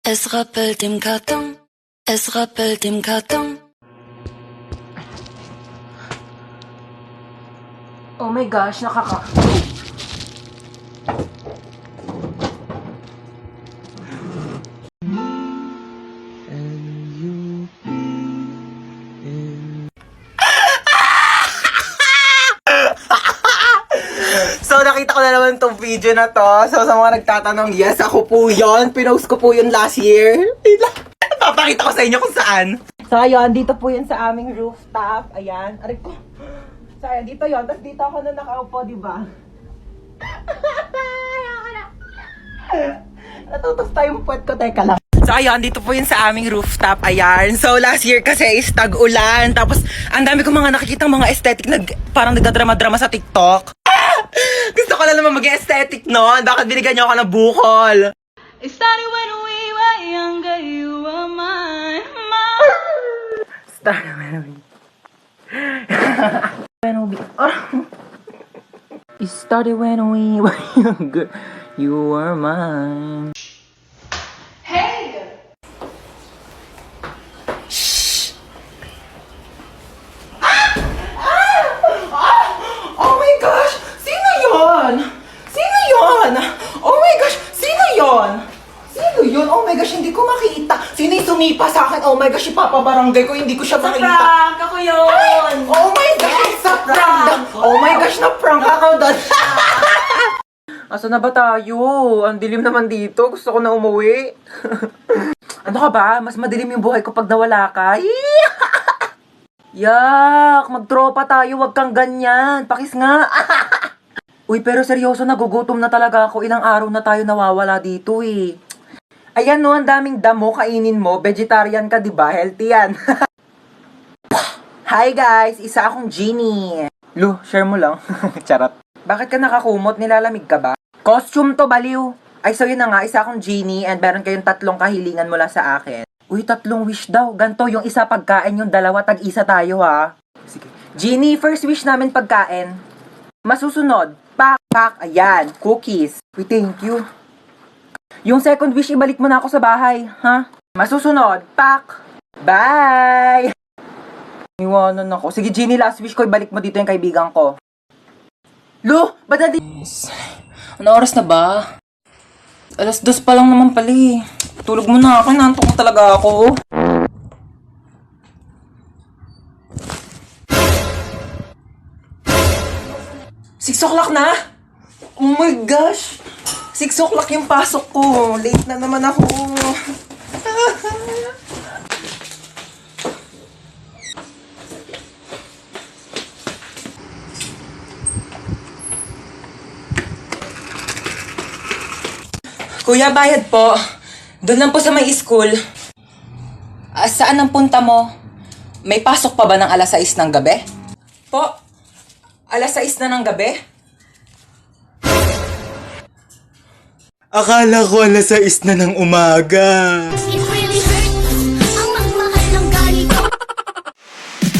Es rappelt im Karton, es rappelt im Karton. Oh my gosh, So, nakita ko na naman tong video na to. So, sa mga nagtatanong, yes, ako po yon. Pinost ko po yun last year. Papakita ko sa inyo kung saan. So, ayun, dito po yun sa aming rooftop. Ayan, aray ko. So, ayan, dito yun. Tapos dito ako na nakaupo, diba? Natutos tayo yung puwet ko. Teka lang. So, ayun, dito po yun sa aming rooftop. Ayan. So, last year kasi is tag-ulan. Tapos, ang dami ko mga nakikitang mga aesthetic na parang nagdadrama-drama sa TikTok. Gusto ko na naman mag-aesthetic noon. Bakit binigyan niyo ako ng bukol? It started when we were younger, you were mine. Started when we... It started when we were younger. You were mine. Hey! Oh my gosh! Sino yon? Sino yon? Oh my gosh! Sino yon? Sino yon? Oh my gosh, hindi ko makita. Sino yung sumipa sa akin? Oh my gosh, ipapabarangay ko, hindi ko siya makita. Prank! Ako yun! Ay! Oh my gosh, sa prank! Oh my gosh, na-prank ako doon. Asa na ba tayo? Ang dilim naman dito. Gusto ko na umuwi. Ano ka ba? Mas madilim yung buhay ko pag nawala ka. Yak! Magtropa tayo, wag kang ganyan. Pakis nga. Uy, pero seryoso, nagugutom na talaga ako. Ilang araw na tayo nawawala dito eh. Ayan no, ang daming damo, kainin mo. Vegetarian ka, diba? Healthy yan. Hi guys! Isa akong genie. Lu, share mo lang. Charot. Bakit ka nakakumot? Nilalamig ka ba? Costume to, baliw. Ay, so yun na nga, isa akong genie and meron kayong 3 kahilingan mula sa akin. Uy, 3 wish daw. Ganto, yung isa pagkain, yung 2 tag-isa tayo ha. Sige. Genie, first wish namin pagkain. Masusunod, pak, ayan, cookies. Uy, thank you. Yung second wish, ibalik mo na ako sa bahay, ha? Masusunod, pak, bye! Iwanan ako. Sige, Genie, last wish ko, ibalik mo dito yung kaibigan ko. Lu, ba't na Ano oras na ba? 2:00 pa lang naman pala eh. Tulog mo na ako, nantok na talaga ako. Six o'clock na? Oh my gosh! 6 o'clock yung pasok ko. Late na naman ako. Kuya, bayad po. Doon lang po sa may school. Saan ang punta mo? May pasok pa ba ng 6:00 ng gabi? Po, 6:00 na ng gabi? Akala ko 6:00 na ng umaga. It really hurts ang magmahal ng galit.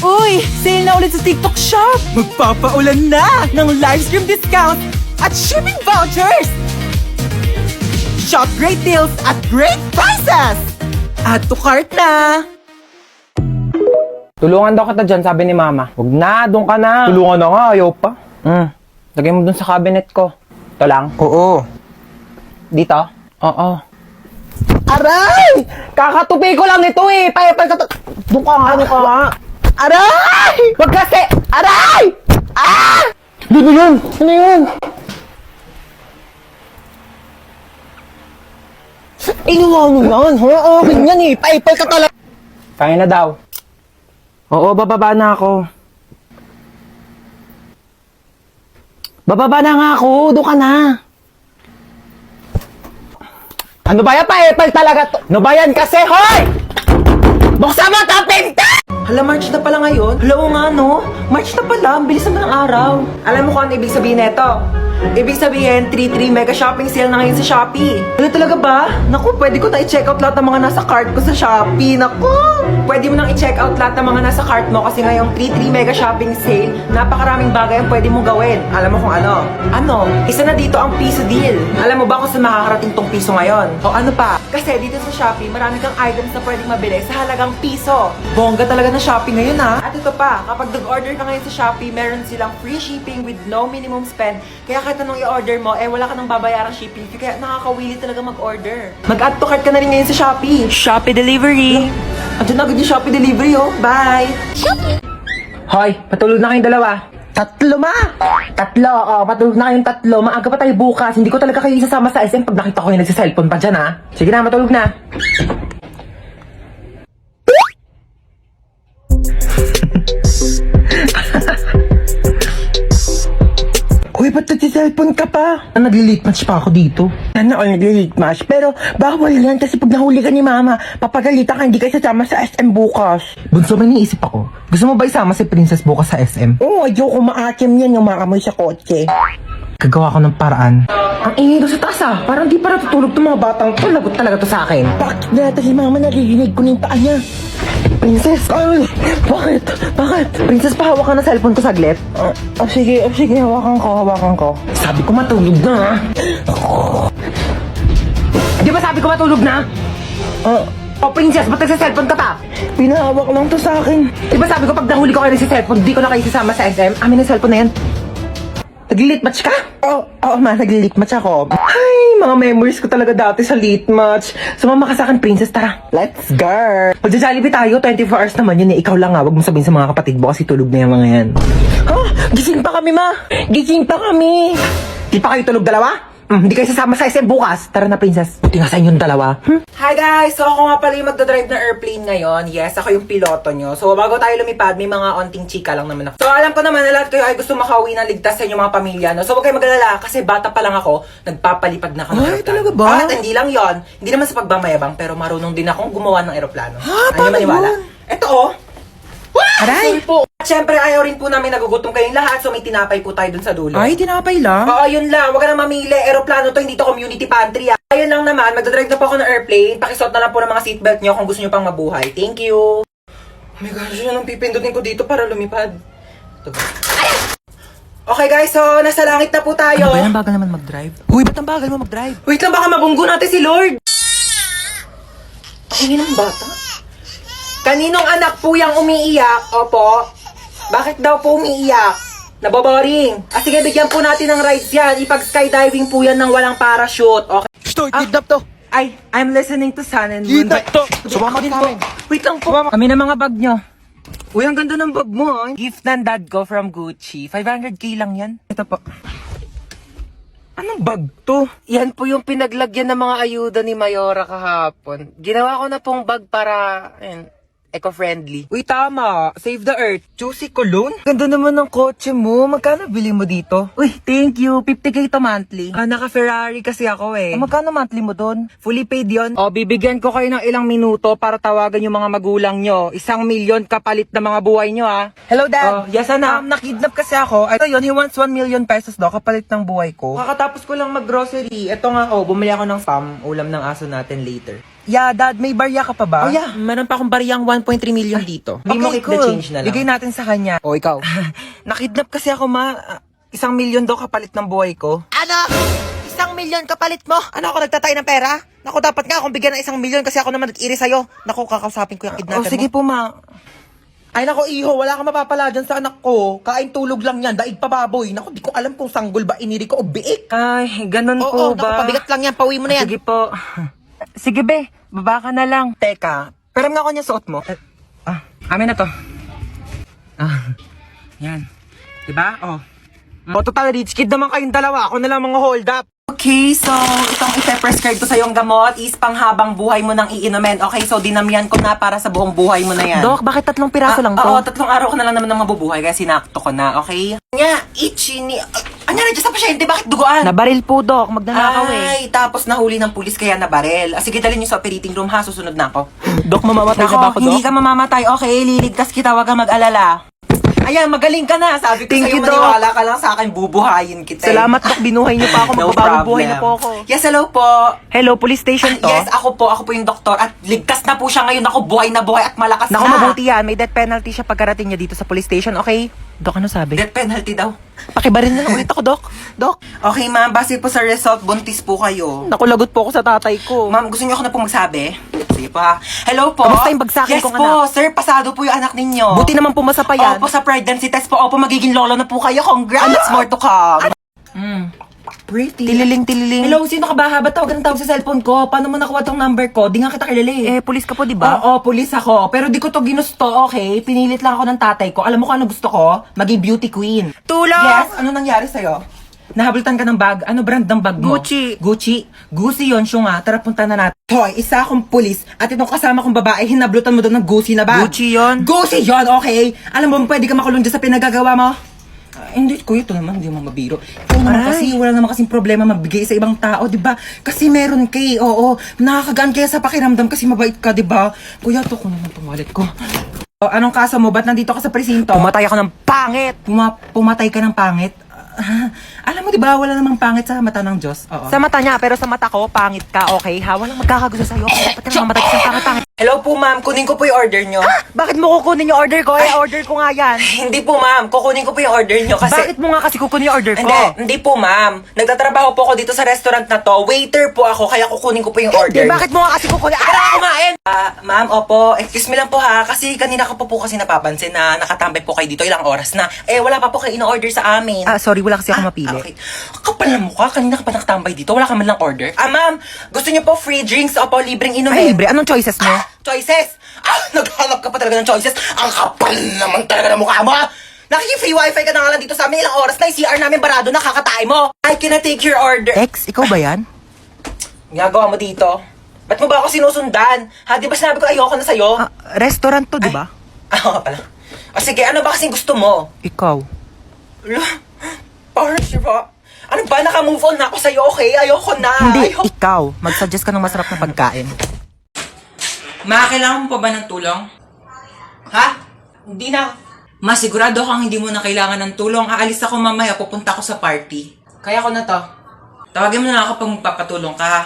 Uy! Sale na ulit sa TikTok Shop! Magpapaulan na ng livestream discount at shipping vouchers! Shop great deals at great prices! Add to cart na! Tulungan daw kita dyan, sabi ni Mama. Huwag na, doon ka na. Tulungan na nga, ayaw pa. Lagay mo doon sa cabinet ko. Ito lang? Oo. Dito? Oo. Aray! Kakatupi ko lang nito eh! Doon ka nga, doon ka nga. Aray! Wag kasi! Aray! Ah! Ano yun? Ano yun? Inuwa mo yan, ha? Okay yan eh. Paipal ka talaga. Kaya na daw. Oo, bababa na ako. Bababa na nga ako. Doon ka na. Ano ba yan? Paipal talaga to. Ano ba yan kasi, hoy! Buksan mo ka, pinta! Hala, March na pala ngayon? Hala, nga, no? March na pala. Ang bilis naman ng araw. Alam mo kung ano ibig sabihin nito? Ibig sabihin, 3-3 mega shopping sale na ngayon sa Shopee. Ano talaga ba? Naku, pwede ko na i-check out lahat ng mga nasa cart ko sa Shopee. Naku! Pwede mo nang i-check out lahat ng mga nasa cart mo kasi ngayong 3-3 mega shopping sale, napakaraming bagay ang pwede mo gawin. Alam mo kung ano? Ano? Isa na dito ang piso deal. Alam mo ba kung saan makakarating tong piso ngayon? O ano pa? Kasi dito sa Shopee, marami kang items na pwedeng mabili sa halagang piso. Bongga talaga na Shopee ngayon ha. At ito pa, kapag nag-order ka ngayon sa Shopee, meron silang free shipping with no minimum spend. Kaya kahit anong i-order mo, wala ka nang babayarang shipping fee. Kaya nakakawili talaga mag-order. Mag-add to cart ka na rin ngayon sa Shopee. Shopee Delivery! Andiyan na agad yung Shopee Delivery oh. Bye! Hoy, patulog na kayong dalawa. Tatlo ma! Tatlo, patulog na kayong tatlo. Maaga pa tayo bukas. Hindi ko talaga kayo isasama sa SM pag nakita ko yung nagsiselfone pa dyan ha. Sige na, matulog na. Uy, ba't nagsiselfone ka pa? Nagli-late match pa ako dito. Ano ako nagli-late match? Pero bawal yan kasi pag nahuli ka ni mama, papagalitan ka, hindi kayo sasama sa SM bukas. Bunso, may niisip ako. Gusto mo ba isama si Princess bukas sa SM? Oo, ayoko maakim yan yung makamoy sa kotse. Gagawa ko ng paraan. Ang ingay ko sa taas ah. Parang di pa natutulog itong mga batang to. Lagot talaga to sa akin. Bakit na si mama naririnig ko na yung paa niya? Princess! Ay! Bakit? Bakit? Princess, pahawak ka ng cellphone ko saglit. Sige, hawakan ko. Sabi ko matulog na. Di ba sabi ko matulog na? Princess, ba't nagsa-cellphone ka pa? Pinahawak lang to sa akin. Di ba sabi ko pag nahuli ko kayo sa cellphone, di ko na kayo sasama sa SM? Amin ang cellphone na yan. Nag-lit match ka? Oo, nag-lit match ako. Ay, mga memories ko talaga dati sa lit match. Sumama ka sa akin, Princess, tara. Let's go! Magja-Jollibee tayo, 24 hours naman yun eh. Ikaw lang nga, wag mo sabihin sa mga kapatid mo kasi tulog na yung mga yan. Ha? Gising pa kami, ma! Gising pa kami! Di pa kayo tulog dalawa? Hindi kayo sasama sa SM bukas. Tara na, Princess. Buti nga sa inyong dalawa. Hi guys! So ako nga pala yung magdadrive ng airplane ngayon. Yes, ako yung piloto nyo. So bago tayo lumipad, may mga onting chika lang naman ako. So alam ko naman na lahat kayo ay gusto makauwi ng ligtas sa inyong mga pamilya. No? So huwag kayo mag-alala kasi bata pa lang ako, nagpapalipad na ako ng aeroplano. Talaga ba? At hindi lang yon, hindi naman sa pagmamayabang, pero marunong din akong gumawa ng aeroplano. Ha? Paano maniwala? Ito oh! Aray! Sorry po. At syempre, ayaw rin po namin nagugutom kayong lahat, so may tinapay po tayo dun sa dulo. Ay, tinapay lang? Oo, yun lang. Huwag ka na mamili. Aeroplano to, hindi to community pantry. Ayun lang naman, magdadrive na po ako ng airplane. Pakisuot na lang po ng mga seatbelt nyo kung gusto nyo pang mabuhay. Thank you! Oh my gosh, yun ang pipindutin ko dito para lumipad. Ito ba? Okay guys, so nasa langit na po tayo. Ano ba yan? Ang bagal naman mag-drive? Uy, ba't ang bagal mo mag-drive? Wait lang, baka mabunggo natin si Lord! Ang ingin ng bata. Kaninong anak po yung umiiyak? Opo. Bakit daw po umiiyak? Naboboring. Sige, bigyan po natin ng rides yan. Ipag-skydiving po yan ng walang parachute. Okay. Stoy, kidnap to! Ay, I'm listening to Sun and Moon. Kidnap to! Sumama din po! Wait lang po. Kami na mga bag nyo. Uy, ang ganda ng bag mo. Gift ng dad ko from Gucci. 500k lang yan. Ito po. Anong bag to? Yan po yung pinaglagyan ng mga ayuda ni Mayora kahapon. Ginawa ko na pong bag para eco-friendly. Uy, tama. Save the earth. Juicy cologne? Ganda naman ng kotse mo. Magkano bili mo dito? Uy, thank you. 50k to monthly. Naka-Ferrari kasi ako eh. Magkano monthly mo dun? Fully paid yon. Bibigyan ko kayo ng ilang minuto para tawagan yung mga magulang nyo. 1 million kapalit na mga buhay nyo Hello, Dad. Yes, anak. Nakidnap kasi ako. Ito yun, he wants 1 million pesos daw kapalit ng buhay ko. Kakatapos ko lang mag-grocery. Ito nga, bumili ako ng spam. Ulam ng aso natin later. Yeah, Dad, may barya ka pa ba? Oh, yeah. Meron pa akong baryang 1.3 million dito. Hindi mo keep the change na lang. Bigay natin sa kanya. Ikaw. Nakidnap kasi ako, ma. 1 million daw kapalit ng buhay ko. Ano? 1 million kapalit mo? Ano ako nagtatay ng pera? Naku, dapat nga akong bigyan ng 1 million kasi ako naman nag-iri sa'yo. Naku, kakausapin ko yung kidnapper mo. Sige po, ma. Ay, naku, iho, wala kang mapapala dyan sa anak ko. Kain tulog lang yan, daig pa baboy. Naku, di ko alam kung sanggol ba iniri ko o biik. Ay, ganun po ba? Naku, pabigat lang yan, pauwi mo na yan. Sige po. Sige, be. Baba ka na lang. Teka, peram nga ako niya suot mo. Amin na to. Yan. Diba? Total rich kid naman kayong dalawa. Ako na lang mga hold up. Okay, so itong ipe-prescribe ko sa yung gamot is panghabang buhay mo nang iinumin. Okay, so dinamihan ko na para sa buong buhay mo na yan. Dok, bakit 3 piraso lang to? Oo, 3 araw ko na lang naman ng mabubuhay kaya sinakto ko na, okay? Nga, itchy ni... Ano na dyan sa pasyente? Bakit duguan? Nabaril po, Dok. Magnanakaw Ay, tapos nahuli ng pulis kaya nabaril. Sige, dalhin niyo sa operating room ha. Susunod na ako. Dok, mamamatay na ba ako, Dok? Hindi ka mamamatay. Okay, liligtas kita. Huwag kang mag-alala. Ayan, magaling ka na. Sabi ko Thank sa'yo, you, Doc. maniwala ka lang sa akin, bubuhayin kita. Salamat, Dok. Binuhay niyo pa ako. No Magbabagong buhay na problem. po ako. Yes, hello po. Hello, police station to? Yes, ako po yung doktor. At ligtas na po siya ngayon. Ako, buhay na buhay at malakas Naku, na. mabuti yan. May death penalty siya pagkarating niya dito sa police station, okay? Dok, ano sabi? Death penalty daw. Pakibarin na lang ulit ako, Dok. Dok, Okay, ma'am. Base po sa result, buntis po kayo. naku, lagot po ako sa tatay ko. Ma'am, gusto niyo ako na po magsabi? Sige pa. Hello po. Kamusta yung bagsakin yes kong po, sir. Pasado po yung anak ninyo. Buti naman pumasa pa yan. Opo, sa pregnancy test po. Opo, magiging lolo na po kayo. Congrats! More to come. Pretty. Tililing. Hello, sino ka ba? Ba't tawag ng tawag sa cellphone ko? Paano mo nakuha tong number ko? Di nga kita kilala eh. Police ka po, di ba? Oo, pulis ako. Pero di ko to ginusto, okay? Pinilit lang ako ng tatay ko. Alam mo kung ano gusto ko? Maging beauty queen. Tulong! Yes, ano nangyari sa'yo? Nahabultan ka ng bag? Ano brand ng bag mo? Gucci. Gucci yun, siya nga. Tara, punta na natin. Hoy, isa akong pulis at itong kasama kong babae, hinablutan mo doon ng Gucci na bag. Gucci yun? Gucci yun, okay? Alam mo, pwede ka makulong dyan sa pinagagawa mo? Hindi, kuya, ito naman, hindi mo mabiro. Ito naman Aray. kasi, wala naman kasing problema mabigay sa ibang tao, di ba? Kasi meron kay, oo, nakakagaan kaya sa pakiramdam kasi mabait ka, di ba? Kuya, ito ko naman itong wallet ko. O, anong kaso mo? Ba't nandito ka sa presinto? Pumatay ako ng pangit! Pumatay ka ng pangit? Alam mo, di ba, wala namang pangit sa mata ng Diyos. Oo. Sa mata niya, pero sa mata ko, pangit ka, okay? Ha? Walang magkakagusto sa'yo. Dapat ka mamatay kasi pangit-pangit. Hello po, ma'am. Kunin ko po yung order nyo. Bakit mo kukunin yung order ko? Order ko nga yan. Hindi po, ma'am. Kukunin ko po yung order nyo kasi... Bakit mo nga kasi kukunin yung order ko? Hindi po, ma'am. Nagtatrabaho po ako dito sa restaurant na to. Waiter po ako, kaya kukunin ko po yung order. Bakit mo nga kasi kukunin? Para ako kumain! Ma'am, opo. Excuse me lang po ha. Kasi kanina ko po kasi napapansin na nakatambay po kayo dito ilang oras na. Wala pa po kayo in-order sa amin. Sorry, wala kasi ako mapili. Okay. Kapal na mukha. Kanina ka pa nakatambay dito. Wala ka man lang order. Ma'am. Gusto niyo po free drinks o po libreng inumin? Ay, libre. Anong choices mo? Choices! Naghanap ka pa talaga ng choices. Ang kapal naman talaga ng mukha mo. Nakiki-free wifi ka na nga lang dito sa amin. Ilang oras na yung CR namin barado na kakatay mo. I cannot take your order. Ex, ikaw ba yan? Ginagawa mo dito? Ba't mo ba ako sinusundan? Ha, di ba sinabi ko ayoko na sa'yo? Restaurant to, di ba? Oo pala. Sige, ano ba kasing gusto mo? Ikaw. Parang siya. Ano ba? Naka-move on na ako sa'yo, okay? Ayoko na. Hindi, ikaw. Mag-suggest ka ng masarap na pagkain. Kailangan mo pa ba ng tulong? Ha? Hindi na. Masigurado kang hindi mo na kailangan ng tulong. Aalis ako mamaya, pupunta ako sa party. Kaya ko na to. Tawagin mo na ako pag magpapatulong ka, ha?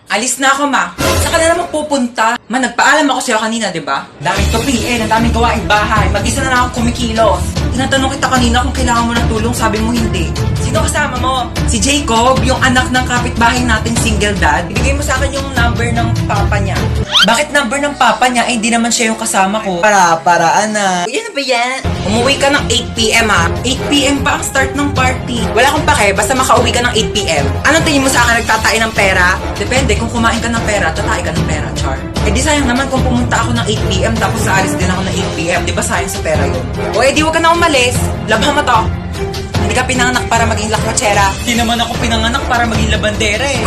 Alis na ako, ma. Saan ka na naman pupunta? Ma, nagpaalam ako sa'yo kanina, di ba? Daming tupiin, ang daming gawaing bahay. Mag-isa na lang ako kumikilos. Tinatanong kita kanina kung kailangan mo ng tulong, sabi mo hindi. Sino kasama mo? Si Jacob, yung anak ng kapitbahay natin, single dad. Ibigay mo sa akin yung number ng papa niya. Bakit number ng papa niya? Hindi naman siya yung kasama ko. Paraan na. Yan na ba yan? Umuwi ka ng 8 p.m. ha? 8 p.m. pa ang start ng party. Wala akong pake, basta makauwi ka ng 8 p.m. Anong tingin mo sa akin, nagtatain ng pera? Depende, kung kumain ka ng pera, tatain ka ng pera, char. Di sayang naman kung pumunta ako ng 8 p.m. tapos aalis din ako ng 8 p.m. Di ba sayang sa pera yun? O di huwag ka na umalis. Labhan mo to. Hindi ka pinanganak para maging lakwatsera. Hindi naman ako pinanganak para maging labandera eh.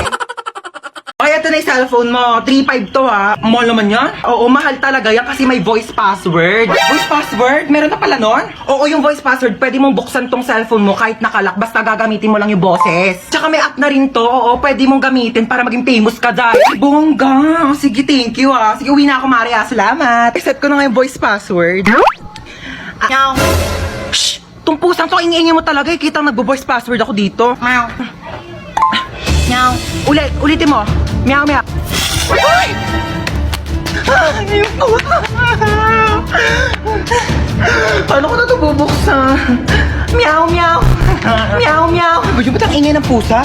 Ay, ito na yung cellphone mo. 3.5 to ha. Mahal naman yan? Oo, mahal talaga yan kasi may voice password. Voice password? Meron na pala nun? Oo, yung voice password, pwede mong buksan tong cellphone mo kahit nakalak, basta gagamitin mo lang yung boses. Tsaka may app na rin to. Oo, pwede mong gamitin para maging famous ka dahil. Bongga! Sige, thank you ha. Sige, uwi na ako, Maria. Salamat. Set ko na nga yung voice password. Meow. Shh! Tong pusang to, ingay mo talaga. Kitang nagbo-voice password ako dito. Meow. Meow. Ulitin mo. Meow, meow. Ay! Ay, yung puta. Paano ko na ito bubuksan? Meow, meow. Meow, meow. Ba't ang ingay ng pusa?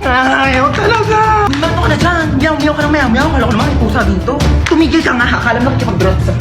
Ay, huwag talaga. Ano ka na dyan? Meow, meow ka ng meow, meow. Kala ko naman may pusa dito. Tumigil ka nga, ha? Akala mo nakikipag-drop sa...